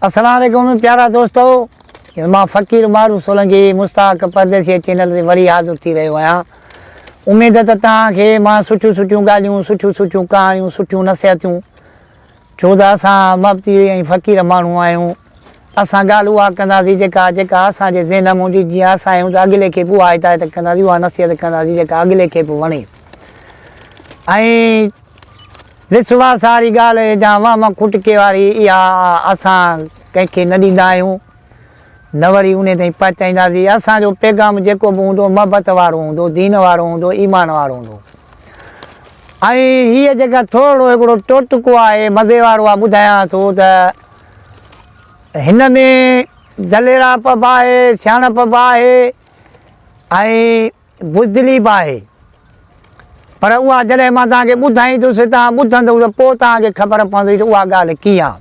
अस्सलाम वालेकुम प्यारा दोस्तों, मां फ़कीर मारूफ सोलंकी मुश्ताक परदेसी चैनल ते वरी हाज़िर थी रहियो आहियां। उमेद त तव्हांखे मां सुठियूं ॻाल्हियूं, सुठियूं कहाणियूं, सुठियूं नसीहतूं, छो त असां मबती ऐं फ़क़ीर माण्हू आहियूं। असां ॻाल्हि उहा कंदासीं जेका असांजे ज़हन में हूंदी, जीअं असां आहियूं त अॻिले खे बि उहा हिदायत कंदासीं, उहा नसीहत कंदासीं जेका अॻिले खे बि वणे। ऐं विश्वास वारी ॻाल्हि या वाह खुटके वारी इहा असां कंहिंखे न ॾींदा आहियूं, न वरी उन ताईं पहुचाईंदासीं। असांजो पैगाम जेको बि हूंदो मोहबत वारो हूंदो, दीन वारो हूंदो, ईमान वारो हूंदो। ऐं हीअ जेका थोरो हिकिड़ो टोटको आहे मज़े वारो आहे, ॿुधायां थो त हिन में दलेरा पब आहे, सियाणप बि आहे ऐं बुज़दिली बि आहे। पर उहा जॾहिं मां तव्हांखे ॿुधाईंदुसि, तव्हां ॿुधंदव त पोइ तव्हांखे ख़बर पवंदी त उहा ॻाल्हि कीअं आहे।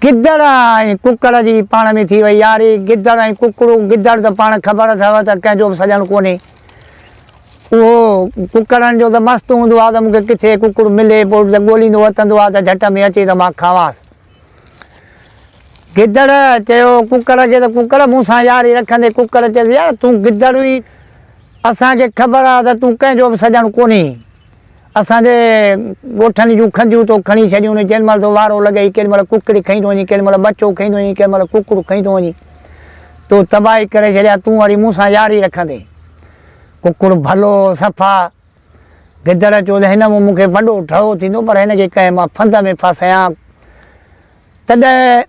गिदड़ ऐं कुकड़ जी पाण में थी वई यारी। गिदड़ ऐं कुकड़ू, गिदड़ त पाण ख़बर अथव त कंहिंजो बि सॼणु कोन्हे, उहो कुकड़नि जो त मस्तु हूंदो आहे त मूंखे किथे कुकड़ मिले, पोइ त ॻोल्हींदो वतंदो आहे त झट में अचे त मां खावांसि। गिदड़ चयो कुकड़ खे त कुकड़ मूंसां यारी रखंदे कुकड़ चयसि यार तूं गिदड़ हुई, असांखे ख़बर आहे त तूं कंहिंजो बि सॼणु कोन्हे। असांजे ॻोठनि जूं खंदियूं तो खणी छॾियूं, केॾी महिल तो वारो लॻई, केॾी महिल कुकड़ी खई थो वञी, केॾी महिल बचो खई थो वञी, केॾी महिल कुकड़ खई थो वञी, तो तबाही करे छॾिया। तूं वरी मूंसां यारी रखंदे। कुकड़ भलो सफ़ा। गिदड़ चयो त हिन में मूंखे वॾो ढओ थींदो, पर हिनखे कंहिं मां फंद में फासायां। तॾहिं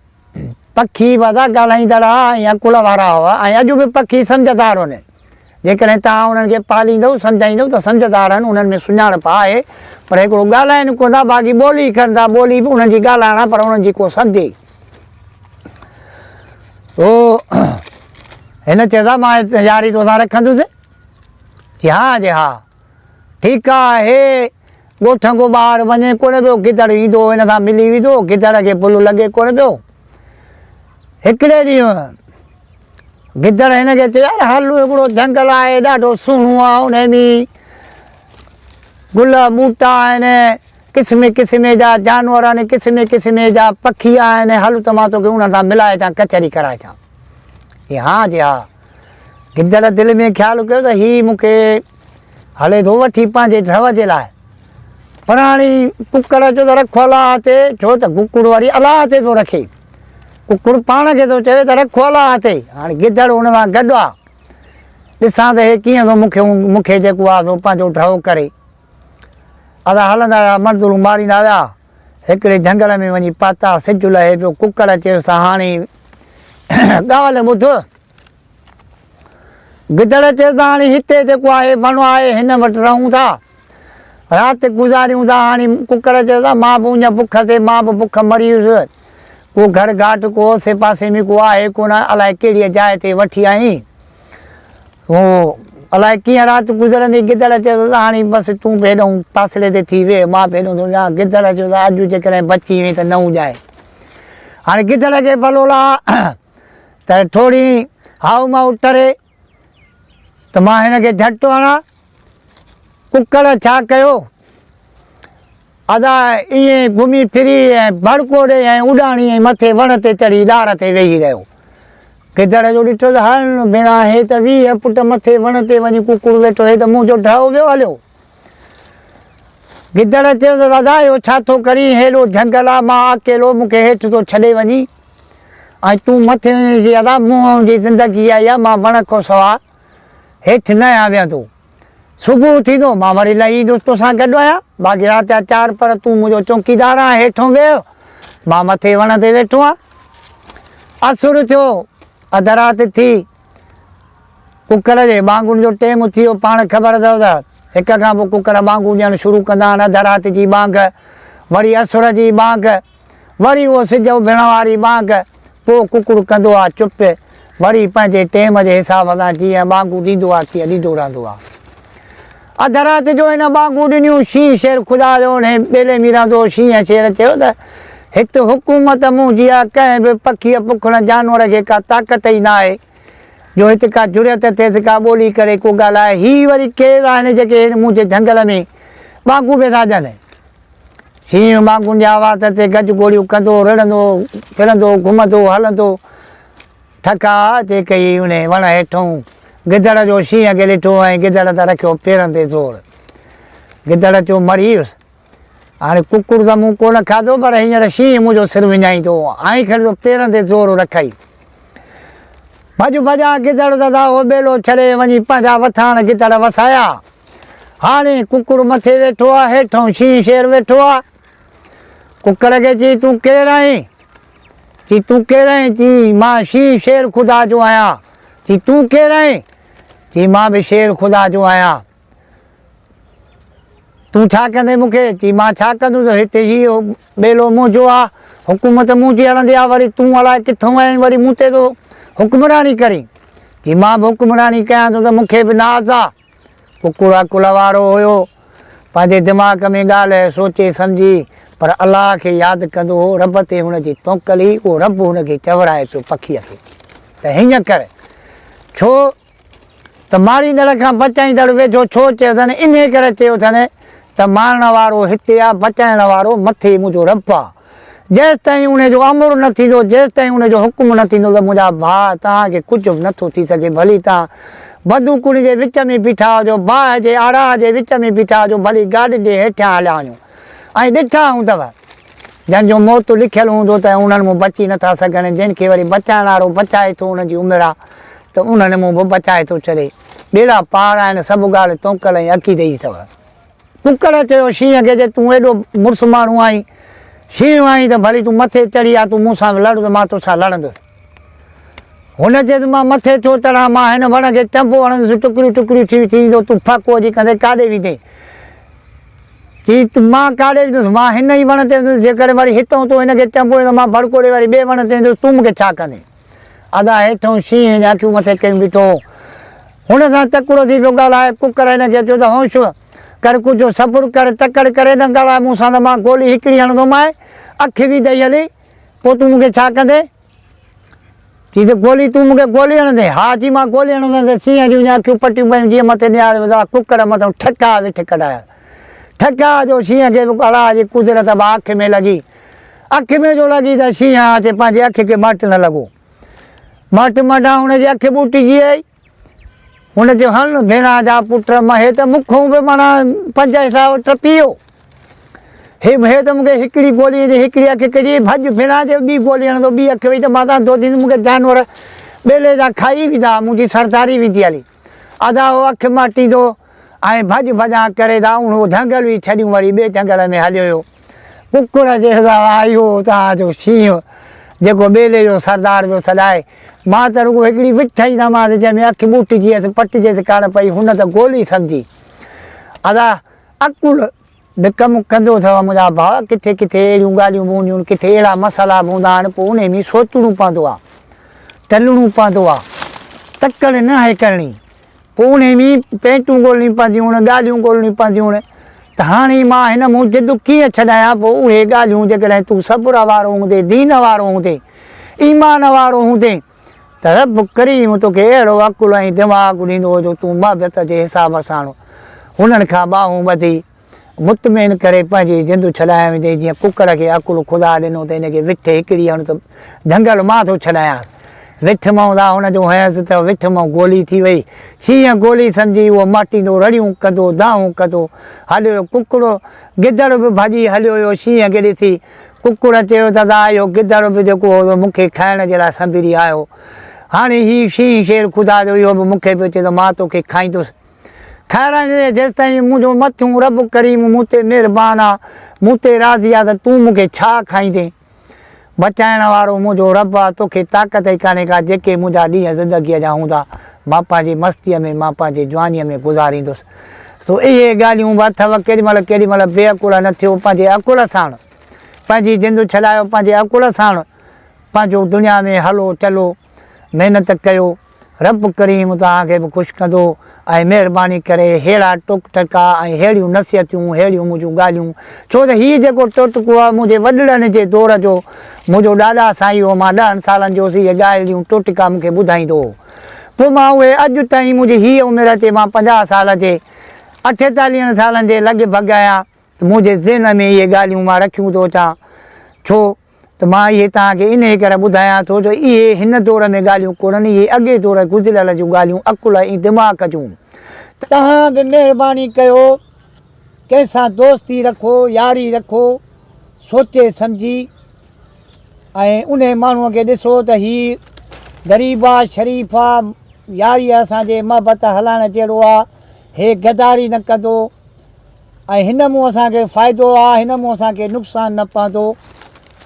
पखी वॾा ॻाल्हाईंदड़ ऐं अकुल वारा हुआ, ऐं अॼु बि पखी सम्झदार आहिनि। जेकॾहिं तव्हां उन्हनि खे पालींदव, सम्झाईंदव त सम्झदार आहिनि, उन्हनि में सुञाणप आहे, पर हिकिड़ो ॻाल्हाइनि कोन था, बाक़ी ॿोली कनि था, ॿोली बि उन्हनि जी ॻाल्हाइण आहे, पर उन्हनि जी को सम्झे। पोइ हिन चयो था मां यारी तोसां रखंदुसि। जी हा ठीकु आहे। हे ॻोठ खां ॿाहिरि वञे कोन पियो, गिदड़ ईंदो हिन सां मिली वेंदो, गिदड़ खे भुल लॻे कोन पियो। हिकिड़े ॾींहुं गिदड़ हिनखे चयो यार हल हिकिड़ो जंगल आहे, ॾाढो सुहिणो आहे, उन में गुल ॿूटा आहिनि, क़िस्म क़िस्म जा जानवर आहिनि, क़िस्म क़िस्म जा पखी आहिनि, हल त मां तोखे उन्हनि सां मिलाए थो, कचहरी कराए थो। हा जी हा। गिदड़ दिलि में ख़्यालु कयो त हीउ मूंखे हले थो वठी पंहिंजे ढव जे लाइ। पर हाणे कुकड़ जो त रखो अलाह ते, छो त कुकड़ वरी अलाह ते थो रखे, कुकड़ पाण खे थो चवे त रखो अलाह ते। हाणे गिदड़ हुन मां गॾु आहे, ॾिसां त हे कीअं थो मूंखे जेको आहे सो पंहिंजो ढव करे। असां हलंदा हुआ, मज़दूर मारींदा हुआ, हिकिड़े जंगल में वञी पाता, सिजु लहे पियो। कुकड़ चयोसि हाणे ॻाल्हि ॿुध। गिदड़ चयोसि हाणे हिते जेको आहे वण आहे, हिन वटि रहूं था, राति गुज़ारियूं था। हाणे कुकड़ चयोसि मां बि उन बुख ते, मां बि बुख मरी वियुसि, को घर घाट को आसे पासे में को आहे कोन, अलाए कहिड़ी जाइ ते वठी आई, हो अलाए कीअं राति गुज़रंदी। गिदड़ चयोसि हाणे बसि तूं बि हेॾो पासले ते थी वे, मां बि हेॾो थो वञा। गिदड़ चयोसि अॼु जेकॾहिं बची वई त न हुजाए। हाणे गिदड़ खे भलो ला त थोरी हाउ माउ टरे त मां हिनखे झटि हणां। कुकड़ छा कयो, अदा ईअं घुमी फिरी ऐं भड़को ॾे ऐं उॾाणी ऐं मथे वण ते चढ़ी ॾार ते वेही रहियो। गिदड़ जो ॾिठो त हल भेणा हे त वीह फुट मथे वण ते वञी कुकड़ वेठो, हे त मुंहिंजो ढओ वियो हलियो। गिदड़ चयो त दादा इहो छा थो करी, हेॾो जंगल आहे, मां अकेलो, मूंखे हेठि थो छॾे वञी, ऐं तूं मथे वञी दादा मूं जी ज़िंदगी आई आहे, मां वण खां सवाइ हेठि न आहियां वेहंदो। सुबुह थींदो मां वरी लही ईंदुसि तोसां गॾु आहियां, बाक़ी राति जा 4 पर तूं मुंहिंजो चौकीदार आहे, हेठों वेह, मां मथे वण ते वेठो आहियां। असुर थियो, अध राति थी, कुकड़ जे ॿांगुनि जो टेम थी वियो। पाण ख़बर अथव त हिक खां पोइ कुकड़ ॿांगूं ॾियणु शुरू कंदा आहिनि। अध राति जी ॿांग, वरी असुर जी ॿांग, वरी उहो सिज उभण वारी ॿांग, पोइ कुकड़ कंदो आहे चुप, वरी पंहिंजे टेम जे हिसाब सां जीअं ॿांगूं ॾींदो आहे तीअं ॾींदो रहंदो आहे। अध राति जो हिन ॿांगूं ॾिनियूं। शींहं शेर ख़ुदा जो हुन ॿेले में रहंदो। शींहं शेर चयो त हिते हुकूमत मुंहिंजी आहे, कंहिं बि पखीअ पुखण जानवर खे का ताक़त ई न आहे जो हिते का जुरियत थिएसि का ॿोली करे को ॻाल्हाए। हीअ वरी केरु आहिनि जेके मुंहिंजे जंगल में ॿांगूं पिया था ॾियनि। शींहं वांगुरु जा आवाज़ ते गज गोड़ियूं कंदो रड़ंदो फिरंदो घुमंदो हलंदो थका अचे कई उन वण हेठों गिदड़ जो शींहं खे ॾिठो ऐं गिदड़ त रखियो पेरनि ते ज़ोर गिदड़ चयो मरी वियुसि हाणे कुकुर त मूं कोन खाधो पर हींअर शींहं मुंहिंजो सिर विञाईंदो आई खणी पेरनि ते ज़ोर रखाई भॼ भॼा गिदड़ दादा उहो ॿेलो छॾे वञी पंहिंजा वथाण गिदड़ वसाया हाणे कुकुर मथे वेठो आहे हेठों शींहं शेर वेठो आहे कुकर खे चई तूं केरु आहीं चई तूं केरु आहीं चई मां शींहं शेर ख़ुदा जो आहियां चई तूं केरु आहीं चई मां बि शेर ख़ुदा जो आहियां तूं छा कंदे मूंखे चई मां छा कंदुसि हिते इहो ॿेलो मुंहिंजो आहे हुकूमत मुंहिंजी हलंदी आहे वरी तूं अलाए किथां आहीं वरी मूं ते थो हुकुमरानी करी चई मां बि हुकुमरानी कयां थो त मूंखे बि नाज़ आहे कुकुर अकुल वारो हुयो पंहिंजे दिमाग़ में ॻाल्हि सोचे सम्झी पर अलाह खे यादि कंदो हो रब ते हुनजी तौकली उहो रब हुनखे चवराए पियो पखीअ खे त हीअं कर छो त मारींदड़ खां बचाईंदड़ वेझो छो चयो अथनि इन करे चयो अथनि त मारण वारो हिते आहे बचाइण वारो मथे मुंहिंजो रब आहे जेसि ताईं उनजो अमुर न थींदो जेसि ताईं उनजो हुकुम न थींदो त मुंहिंजा भाउ तव्हांखे कुझु बि नथो थी सघे भली तव्हां बंदूकुनि जे विच में बीठा हुजो बाहि जे आड़ाह जे विच में बीठा हुजो भली गाॾी जे हेठियां हलिया वञो ऐं ॾिठा हूंदव जंहिंजो मौत लिखियलु हूंदो त उन्हनि मूं बची नथा सघनि जिनखे वरी बचाइण वारो बचाए थो उनजी उमिरि आहे त उन्हनि मूं बि बचाए थो छॾे ॿेड़ा पार आहिनि सभु ॻाल्हि तौकल ऐं अक़ीदे जी अथव कुकर चयो शींहं खे जे तूं एॾो मुड़ुसु माण्हू आहीं शींहं आहीं त भली तूं मथे चढ़ी आहे तूं मूंसां लड़ त मां तोसां लड़ंदुसि हुन चयसि मां मथे छो चढ़ां मां हिन वण खे चंबो हणंदुसि टुकड़ियूं टुकड़ियूं थी थींदो तूं फ़क़ो अची कंदे काॾे वेंदे चई तूं मां काॾे वेंदुसि मां हिन ई वण ते वेंदुसि जेकॾहिं वरी हितां तूं हिनखे चंबो त मां भड़कोड़े वरी ॿिए वण ते वेंदुसि तूं मूंखे छा कंदे अदा हेठों शींहं जा अखियूं मथे कयूं बीठो हुन सां तकिड़ो थी पियो ॻाल्हाए कुकर हिनखे चयो त होश कर कुझु सब्र कर तकड़ करे न ॻाल्हाए मूंसां त मां गोली हिकिड़ी हणंदोमांइ अखि बि ॾेई हली पोइ तूं मूंखे छा कंदे चई त गोली तूं मूंखे गोली हणंदे हा जी मां गोली हणंदुसि शींहं जूं अखियूं पटियूं पयूं जीअं मथे निहारे कुकर मथां ठका वेठ कढाया ठका जो शींहं खे बि अलाह जी कुदरत अखि में लॻी अखि में जो लॻी त शींहं अचे पंहिंजी अखि खे मट न लॻो मट मटां हुनजी अखि ॿूटिजी वई हुन चयो हल भेण जा पुट मां हे त मूंखों बि माना 5 हिसा टपी वियो हे त मूंखे हिकिड़ी गोली जी हिकिड़ी अखि कढी भॼ भेणा जे ॿी गोली हणंदो ॿी अखि वई त मां तव्हां दो थींदुसि मूंखे जानवर ॿेले जा खाई वेंदा मुंहिंजी सरदारी वेंदी हली अदा उहो अखि माटींदो ऐं भॼ भॼा करे उहो झंगल बि छॾियूं वरी ॿिए झंगल में हलियो वियो कुकुर जे आयो तव्हांजो शींहं जेको ॿेले जो सरदार पियो सॾाए मां त रुॻो हिकिड़ी विठ ई दमांसि जंहिंमें अखि ॿूटिजी वियसि पटिजेसि कान पई हुन त गोली सम्झी अदा अकुल बि कमु कंदो अथव मुंहिंजा भाउ किथे किथे अहिड़ियूं ॻाल्हियूं हूंदियूं आहिनि किथे अहिड़ा मसाला बि हूंदा आहिनि पोइ उन में सोचणो पवंदो आहे टलणो पवंदो आहे तकड़ न आहे करणी पोइ उन में पेंटूं ॻोल्हणियूं पवंदियूं आहिनि ॻाल्हियूं ॻोल्हणियूं पवंदियूं आहिनि त हाणे मां हिन मूं जिद कीअं छॾायां पोइ उहे ॻाल्हियूं जेकॾहिं तूं सब्र वारो हूंदे दीन वारो हूंदे ईमान वारो हूंदे त रब करीम तोखे अहिड़ो अकुल ऐं दिमाग़ु ॾींदो जो तूं महबत जे हिसाब सां हुननि खां ॿाहूं ॿधी मुतमिन करे पंहिंजी जिंदू छॾाए वेंदे जीअं कुकर खे अकुल ख़ुदा ॾिनो त हिनखे विठ हिकिड़ी हण त झंगल मां थो छॾायां विठ मां हुनजो हयसि त विठ मां गोली थी वई शींहं गोली सम्झी उहो माटींदो रड़ियूं कंदो दाऊं कंदो हलियो कुकुड़ो गिदड़ बि भाॼी हलियो हुयो शींहं खे ॾिसी कुकुड़ चयो दादा इहो गिदड़ बि जेको हो मूंखे खाइण जे लाइ संभिरी आयो हाणे हीउ शींहं शेर ख़ुदा जो इहो बि मूंखे पियो चए त मां तोखे खाईंदुसि खाइण जेसि ताईं मुंहिंजो मथूं रब करीम मूं ते महिरबानी आहे मूं ते राज़ी आहे त तूं मूंखे छा खाईंदे बचाइण वारो मुंहिंजो रब आहे तोखे ताक़त ई कान्हे का जेके मुंहिंजा ॾींहं ज़िंदगीअ जा हूंदा मां पंहिंजी मस्तीअ में मां पंहिंजे जवानीअ में गुज़ारींदुसि सो इहे ॻाल्हियूं बि अथव केॾीमहिल बेअकुल न थियो पंहिंजे अकुल सां पंहिंजी जिंदू छॾायो पंहिंजे अकुल सां पंहिंजो दुनिया में हलो चलो महिनत कयो रब करीम तव्हांखे बि ख़ुशि कंदो ऐं महिरबानी करे अहिड़ा टुक टका ऐं अहिड़ियूं नसीहतूं अहिड़ियूं मुंहिंजूं ॻाल्हियूं छो त हीअ जेको टुटको आहे मुंहिंजे वॾड़नि जे दौर जो मुंहिंजो ॾाॾा साईं हो मां 10 सालनि जो इहे ॻाल्हियूं टुटका मूंखे ॿुधाईंदो हो पोइ मां उहे अॼु ताईं मुंहिंजी हीअ उमिरि अचे मां 50 साल जे 48 सालनि जे लॻभॻि आहियां त मुंहिंजे ज़हन में इहे ॻाल्हियूं मां रखियूं थो अचां छो त मां इहे तव्हांखे इन करे ॿुधायां थो जो इहे हिन दौर में ॻाल्हियूं कोन्हनि इहे अॻे दौर गुज़िरियल जूं ॻाल्हियूं अकुल ऐं दिमाग़ जूं तव्हां बि महिरबानी कयो कंहिंसां दोस्ती रखो यारी रखो सोचे सम्झी ऐं उन माण्हूअ खे ॾिसो त हीउ ग़रीब आहे शरीफ़ आहे यारी असांजे मोहबत हलाइण जहिड़ो आहे हे गदारी न कंदो ऐं हिन मूं असांखे फ़ाइदो आहे हिन मूं असांखे नुक़सानु न पवंदो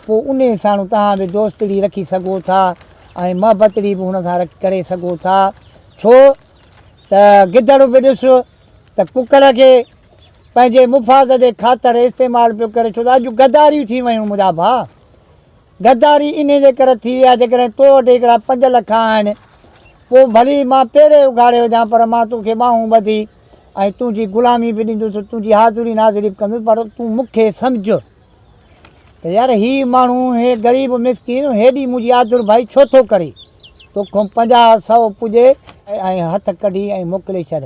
पोइ उन साण तव्हां बि दोस्ती रखी सघो था ऐं मोहबतड़ी बि हुन सां करे सघो था छो त गिदड़ बि ॾिस त कुकर खे पंहिंजे मुफ़ाद जे ख़ातिर इस्तेमालु पियो करे छो त अॼु गदारियूं थी वियूं मुंहिंजा भाउ गद्दारी इन जे करे थी विया जेकॾहिं तो वटि हिकिड़ा 5 लख आहिनि पोइ भली मां पहिरें उघाड़े विझां पर मां तोखे ॿाहूं ॿधी ऐं तुंहिंजी ग़ुलामी बि ॾींदुसि तुंहिंजी हाज़ुरी नाज़री बि कंदुसि पर तूं मूंखे सम्झ त यार हीउ माण्हू हे ग़रीब मिसकिन हेॾी मुंहिंजी आदुर भाई छो थो करे तोखां 50-100 पुॼे ऐं हथ कढी ऐं मोकिले छॾ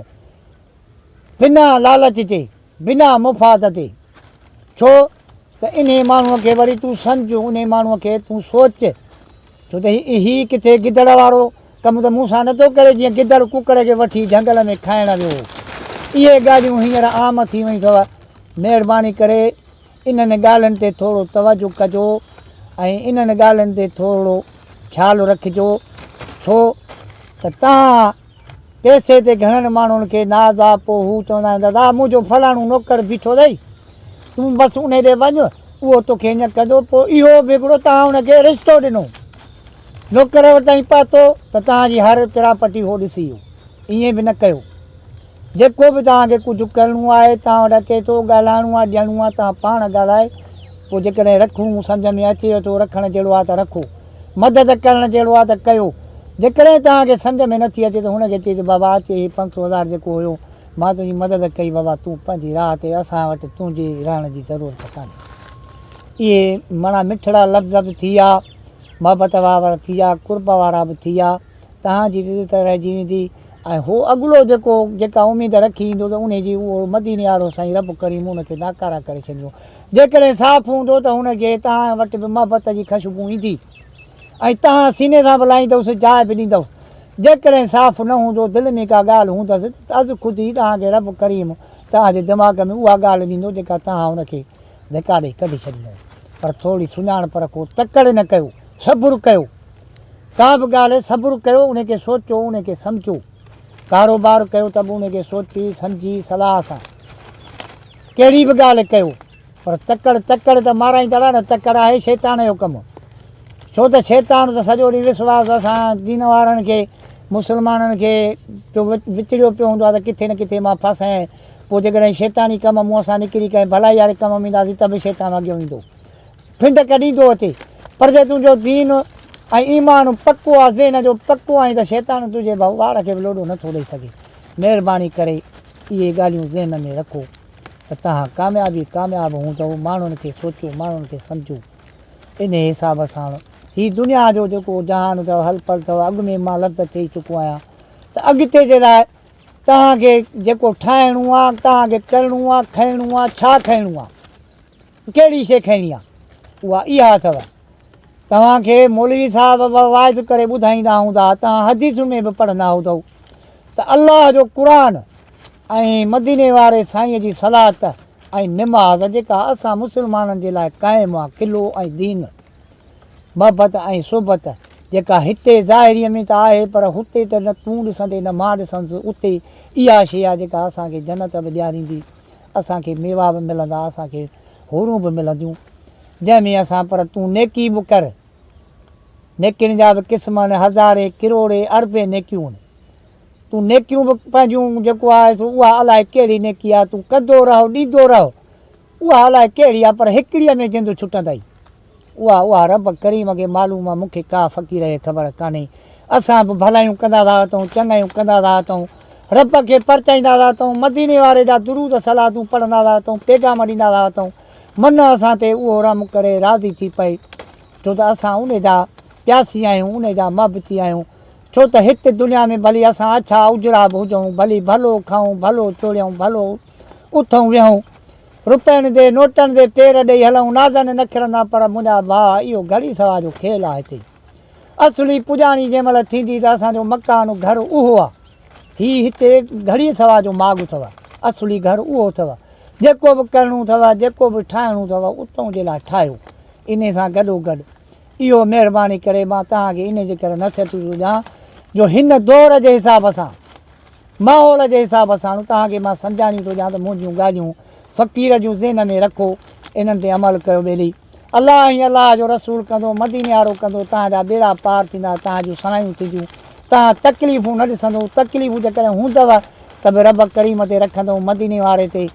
बिना लालच जे बिना मुफ़ाद ते छो त इन माण्हूअ खे वरी तूं सम्झ उन माण्हूअ खे तूं सोच छो त हीउ किथे गिदड़ वारो कमु त मूंसां नथो करे जीअं गिदड़ कुकर खे वठी झंगल में खाइण वियो इहे ॻाल्हियूं हींअर आम थी वयूं अथव महिरबानी करे इन्हनि ॻाल्हियुनि ते थोरो तवजो कजो ऐं इन्हनि ॻाल्हियुनि ते थोरो ख़्यालु रखिजो छो त तव्हां पैसे ते घणनि माण्हुनि खे नाज़ आहे पोइ हू चवंदा आहिनि दादा मुंहिंजो फलाणो नौकर बीठो अथई तूं बसि उन ते वञ उहो तोखे हीअं कंदो पोइ इहो बि हिकिड़ो तव्हां हुनखे रिश्तो ॾिनो नौकर वटां पातो त तव्हांजी हर पिरापटी उहो ॾिसी वियो ईअं बि न कयो जेको बि तव्हांखे कुझु करिणो आहे तव्हां वटि अचे थो ॻाल्हाइणो आहे ॾियणो आहे तव्हां पाण ॻाल्हाए पोइ जेकॾहिं रखूं सम्झ में अचे थो रखणु जहिड़ो आहे त रखो मदद करणु जहिड़ो आहे त कयो जेकॾहिं तव्हांखे सम्झ में नथी अचे त हुनखे चई त बाबा अचे 500,000 जेको हुयो मां तुंहिंजी मदद कई बाबा तूं पंहिंजी राह ते असां वटि तुंहिंजी रहण जी ज़रूरत कान्हे इहे माना मिठड़ा लफ़्ज़ बि थी विया मोहबत वारा थी विया कुर्ब वारा बि थी विया तव्हांजी बि इज़त रहिजी वेंदी ऐं हो अॻिलो जेका उमेदु रखी ईंदो त उनजी उहो मदीने वारो साईं रब करीम उनखे नाकारा करे छॾियो जेकॾहिं साफ़ु हूंदो त हुनखे तव्हां वटि बि मोहबत जी ख़ुशबू ईंदी ऐं तव्हां सीने सां बि लाहींदुसि जाइ बि ॾींदुसि जेकॾहिं साफ़ु न हूंदो दिलि में का ॻाल्हि हूंदसि त अॼु ख़ुदि ई तव्हांखे रब करीम तव्हांजे दिमाग़ में उहा ॻाल्हि ॾींदो जेका तव्हां हुनखे धिकारे कढी छॾींदो पर थोरी सुञाणप रखो तकड़ न कयो सब्रु कयो का बि ॻाल्हि सब्रु कयो उनखे सोचो उनखे सम्झो कारोबार कयो त बि उनखे सोची सम्झी सलाह सां कहिड़ी बि ॻाल्हि कयो पर तकड़ त माराईंदड़ न तकड़ आहे शैतान जो कमु छो त शैतान त सॼो ॾींहुं विश्वास असां दीन वारनि खे मुस्लमाननि खे पियो विचिड़ियो पियो हूंदो आहे त किथे न किथे मां फासां पोइ जेकॾहिं शैतानी कम मुंहं सां निकिरी कंहिं भलाई वारे कम में ईंदासीं त बि शैतान अॻियां ईंदो फिंड कढींदो अचे पर जे तुंहिंजो दीन ऐं ईमान पको आहे ज़हन जो पको आहे त शैतान तुंहिंजे वार खे बि लोॾो नथो ॾेई सघे महिरबानी करे इहे ॻाल्हियूं ज़हन में रखो त तव्हां कामयाबु हूंदव माण्हुनि खे सोचो माण्हुनि खे सम्झो इन हिसाब सां हीअ दुनिया जो जेको जहान अथव हल पल अथव अॻु में मां लफ़्ज़ चई चुको आहियां त अॻिते जे लाइ तव्हांखे जेको ठाहिणो आहे तव्हांखे करिणो आहे खाइणो आहे छा खाइणो आहे कहिड़ी शइ खाइणी आहे उहा इहा अथव तव्हांखे मौलवी साहिब वाइज़ करे ॿुधाईंदा हूंदा तव्हां हदीसुनि में बि पढ़ंदा हूंदव त अलाह जो क़ुरान ऐं मदीने वारे साईंअ जी सलात ऐं निमाज़ जेका असां मुस्लमाननि जे लाइ क़ाइमु आहे क़िलो ऐं दीन मोहबत ऐं सोबत जेका हिते ज़ाहिरीअ में त आहे पर हुते त न तूं ॾिसंदे न मां ॾिसंदुसि उते इहा शइ आहे जेका असांखे जन्नत बि ॾियारींदी असांखे मेवा बि मिलंदा असांखे होरूं बि मिलंदियूं जंहिंमें असां पर तूं नेकी बि कर नेकियुनि जा बि क़िस्म आहिनि हज़ारे किरोड़े अरबे नेकियूं आहिनि तूं नेकियूं बि पंहिंजूं जेको आहे उहा अलाए कहिड़ी नेकी आहे तूं कंदो रहो ॾींदो रहो उहा अलाए कहिड़ी आहे पर हिकिड़ीअ में जिंदु छुटंदई उहा रब करीम खे मालूम आहे मूंखे का फ़क़ीर खे ख़बर कान्हे असां बि भलायूं कंदा था अथऊं चङायूं कंदा था अथऊं रब खे परचाईंदा था अथऊं मदीने वारे जा दुरूद सलातूं पढ़ंदा था अथऊं पैगाम ॾींदा था अथऊं मन असां ते उहो रम करे राज़ी थी पए छो त असां उन जा प्यासी आहियूं उन जा मोहबती आहियूं छो त हिते दुनिया में भली असां अछा उजड़ा बि हुजूं भली भलो खाऊं भलो चोड़ियूं भलो उथूं विहूं रुपयनि ते नोटनि ते पेर ॾेई हलूं नाज़नि न किरंदा पर मुंहिंजा भाउ इहो घड़ी सवा जो खेल आहे हिते असली पुॼाणी जंहिं महिल थींदी त असांजो मकान घर उहो आहे हीउ हिते घड़ी सवा जो माॻु अथव असली घर उहो अथव जेको बि करिणो अथव जेको बि ठाहिणो अथव उतां जे लाइ ठाहियो इन सां गॾोगॾु इहो महिरबानी करे मां तव्हांखे इन जे करे नसीहत थो ॾियां जो हिन दौर जे हिसाब सां माहौल जे हिसाब सां तव्हांखे मां सम्झाणी थो ॾियां त मुंहिंजियूं ॻाल्हियूं फ़क़ीर जूं ज़हन में रखो इन्हनि ते अमल कयो ॿेली अलाह ई अलाह जो रसूल कंदो मदीने वारो कंदो तव्हांजा बेड़ा पार थींदा तव्हांजूं सणायूं थींदियूं तव्हां तकलीफ़ूं न ॾिसंदो तकलीफ़ूं जेकॾहिं हूंदव त बि रब करीम ते रखंदो मदीने वारे ते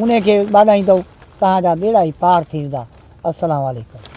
उनखे ॿाॾाईंदो तव्हांजा बेड़ा ई पार थी वेंदा अस्सलामु अलैकुम